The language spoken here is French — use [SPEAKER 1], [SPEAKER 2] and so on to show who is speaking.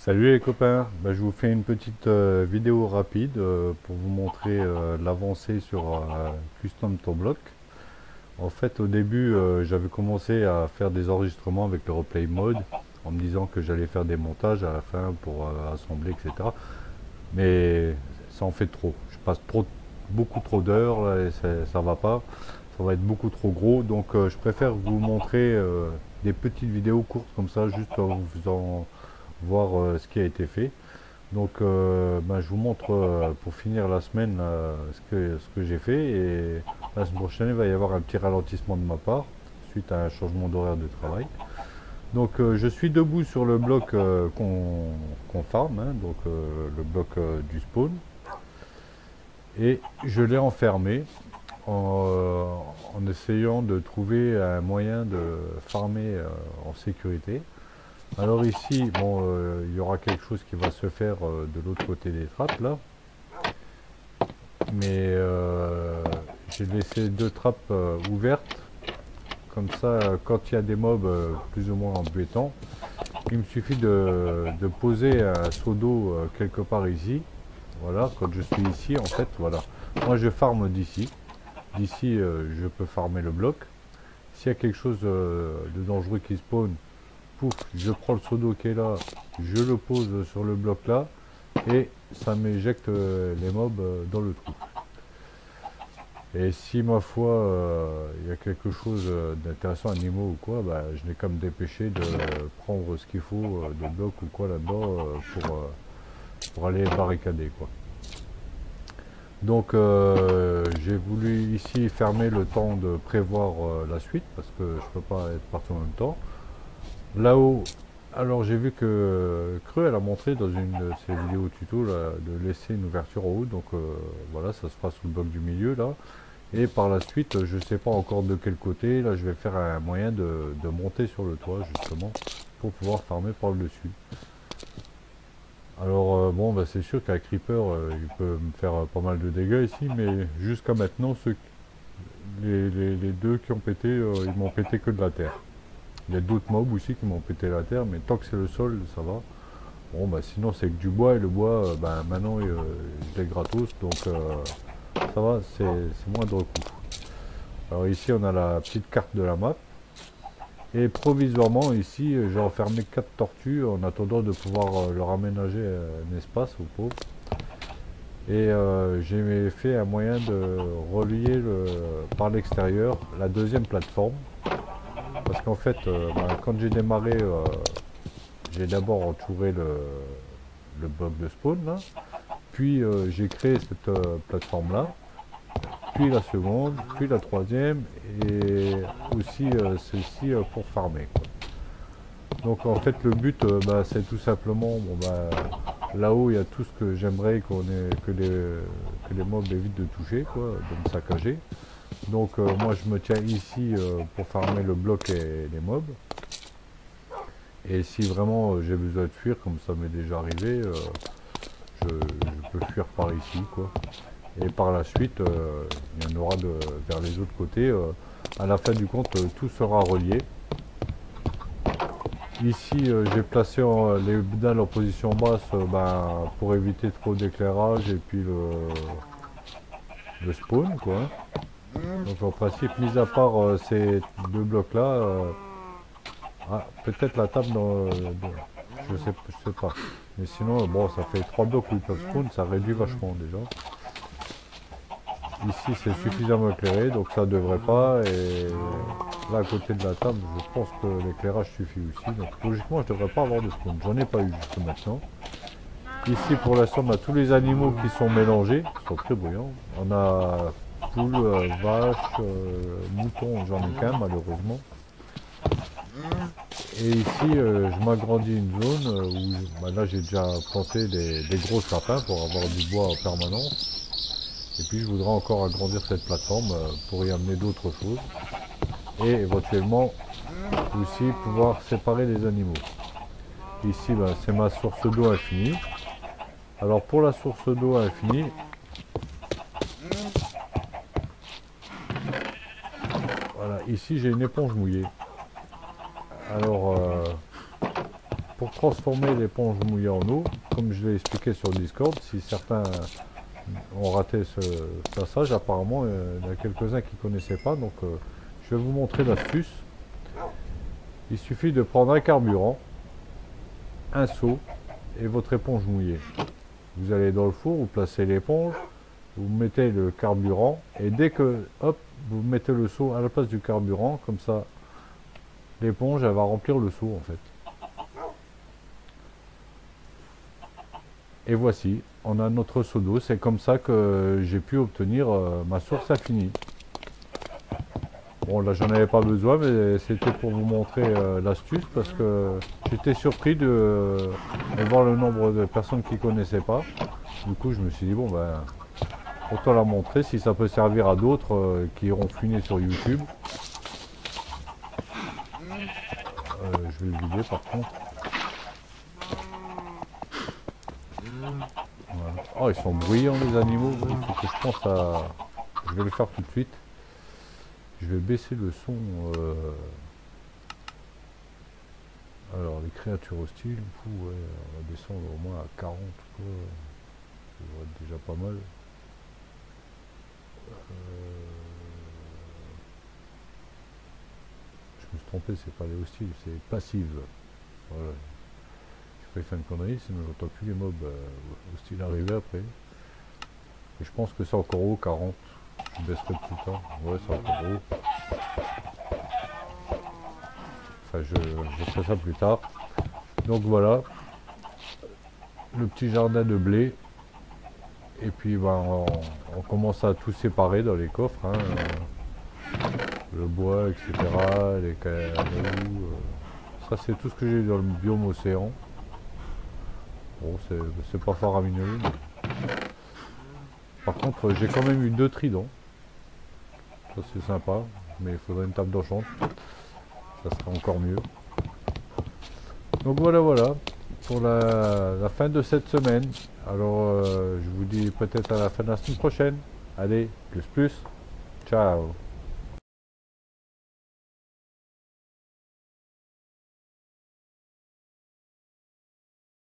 [SPEAKER 1] Salut les copains, je vous fais une petite vidéo rapide pour vous montrer l'avancée sur Custom to Block. En fait, au début, j'avais commencé à faire des enregistrements avec le replay mode en me disant que j'allais faire des montages à la fin pour assembler, etc. Mais ça en fait trop. Je passe beaucoup trop d'heures là, et ça va pas. Ça va être beaucoup trop gros. Donc, je préfère vous montrer des petites vidéos courtes comme ça, juste en vous faisant voir ce qui a été fait. Donc je vous montre pour finir la semaine ce que j'ai fait et la semaine prochaine il va y avoir un petit ralentissement de ma part suite à un changement d'horaire de travail. Donc je suis debout sur le bloc qu'on farm, hein, donc le bloc du spawn, et je l'ai enfermé en essayant de trouver un moyen de farmer en sécurité. Alors ici, bon, il y aura quelque chose qui va se faire de l'autre côté des trappes là, mais j'ai laissé deux trappes ouvertes, comme ça, quand il y a des mobs plus ou moins embêtants, il me suffit de poser un seau d'eau quelque part ici. Voilà, quand je suis ici, en fait, voilà. Moi, je farme d'ici. D'ici, je peux farmer le bloc. S'il y a quelque chose de dangereux qui spawn, pouf, je prends le seau d'eau qui est là, je le pose sur le bloc là, et ça m'éjecte les mobs dans le trou. Et si ma foi, il y a quelque chose d'intéressant, animaux ou quoi, je n'ai qu'à me dépêcher de prendre ce qu'il faut de bloc ou quoi là-dedans pour aller barricader quoi. Donc j'ai voulu ici fermer le temps de prévoir la suite parce que je peux pas être partout en même temps. Là-haut, alors j'ai vu que Creux elle a montré dans une de ses vidéos tuto là, de laisser une ouverture en haut, donc voilà, ça se fera sous le bloc du milieu là. Et par la suite, je sais pas encore de quel côté, là je vais faire un moyen de monter sur le toit justement pour pouvoir farmer par le dessus. Alors bon, c'est sûr qu'un creeper il peut me faire pas mal de dégâts ici, mais jusqu'à maintenant, les deux qui ont pété, ils m'ont pété que de la terre. Il y a d'autres mobs aussi qui m'ont pété la terre, mais tant que c'est le sol, ça va. Bon, sinon c'est que du bois, et le bois, maintenant, je l'ai gratos, donc ça va, c'est moindre coût. Alors ici, on a la petite carte de la map. Et provisoirement, ici, j'ai enfermé 4 tortues en attendant de pouvoir leur aménager un espace aux pauvres. Et j'ai fait un moyen de relier par l'extérieur la deuxième plateforme. Parce qu'en fait, quand j'ai démarré, j'ai d'abord entouré le bloc de spawn là, puis j'ai créé cette plateforme là, puis la seconde, puis la troisième, et aussi celle-ci pour farmer quoi. Donc en fait le but c'est tout simplement, là-haut il y a tout ce que j'aimerais que les mobs évitent de toucher quoi, de me saccager. Donc moi je me tiens ici pour farmer le bloc et les mobs. Et si vraiment j'ai besoin de fuir, comme ça m'est déjà arrivé, je peux fuir par ici quoi. Et par la suite, il y en aura vers les autres côtés. À la fin du compte, tout sera relié. Ici, j'ai placé les dalles en position basse pour éviter trop d'éclairage et puis le spawn quoi. Donc en principe, mis à part ces deux blocs là, peut-être la table je sais pas. Mais sinon, bon, ça fait 3 blocs où ils peuvent spawn, ça réduit vachement déjà. Ici c'est suffisamment éclairé, donc ça devrait pas. Et là à côté de la table, je pense que l'éclairage suffit aussi. Donc logiquement je devrais pas avoir de spawn. J'en ai pas eu jusqu'à maintenant. Ici pour l'instant on a tous les animaux qui sont mélangés, qui sont très bruyants. On a poules, vaches, moutons, j'en ai qu'un malheureusement. Et ici je m'agrandis une zone où là j'ai déjà planté des gros sapins pour avoir du bois en permanence. Et puis je voudrais encore agrandir cette plateforme pour y amener d'autres choses. Et éventuellement aussi pouvoir séparer les animaux. Ici c'est ma source d'eau infinie. Alors pour la source d'eau infinie, voilà, ici j'ai une éponge mouillée. Alors pour transformer l'éponge mouillée en eau, comme je l'ai expliqué sur Discord, si certains ont raté ce passage, apparemment il y en a quelques-uns qui ne connaissaient pas, donc je vais vous montrer l'astuce. Il suffit de prendre un carburant, un seau et votre éponge mouillée. Vous allez dans le four, vous placez l'éponge, vous mettez le carburant et dès que, hop, vous mettez le seau à la place du carburant, comme ça l'éponge elle va remplir le seau en fait. Et voici, on a notre seau d'eau, c'est comme ça que j'ai pu obtenir ma source infinie. Bon là j'en avais pas besoin, mais c'était pour vous montrer l'astuce parce que j'étais surpris de voir le nombre de personnes qui connaissaient pas. Du coup je me suis dit bon ben autant la montrer si ça peut servir à d'autres qui iront fouiner sur YouTube. Je vais le vider par contre. Voilà. Oh ils sont bruyants les animaux, il faut que je pense à... Je vais le faire tout de suite. Je vais baisser le son. Alors, les créatures hostiles, ouais, on va descendre au moins à 40, quoi. Ça devrait être déjà pas mal. Je me suis trompé, c'est pas les hostiles, c'est passive. Voilà. J'ai pas fait une connerie, sinon j'entends plus les mobs hostiles arriver après. Et je pense que c'est encore haut, 40. Je baisserai plus tard. Ouais, c'est encore haut. Enfin, je ferai ça plus tard. Donc voilà. Le petit jardin de blé. Et puis, ben, on commence à tout séparer dans les coffres. Hein. Le bois, etc. Les cailloux. Ça, c'est tout ce que j'ai dans le biome océan. Bon, c'est pas faramineux. Mais... Par contre, j'ai quand même eu 2 tridents. Ça c'est sympa, mais il faudrait une table d'enchant. Ça serait encore mieux. Donc voilà pour la fin de cette semaine. Alors je vous dis peut-être à la fin de la semaine prochaine. Allez, plus. Ciao.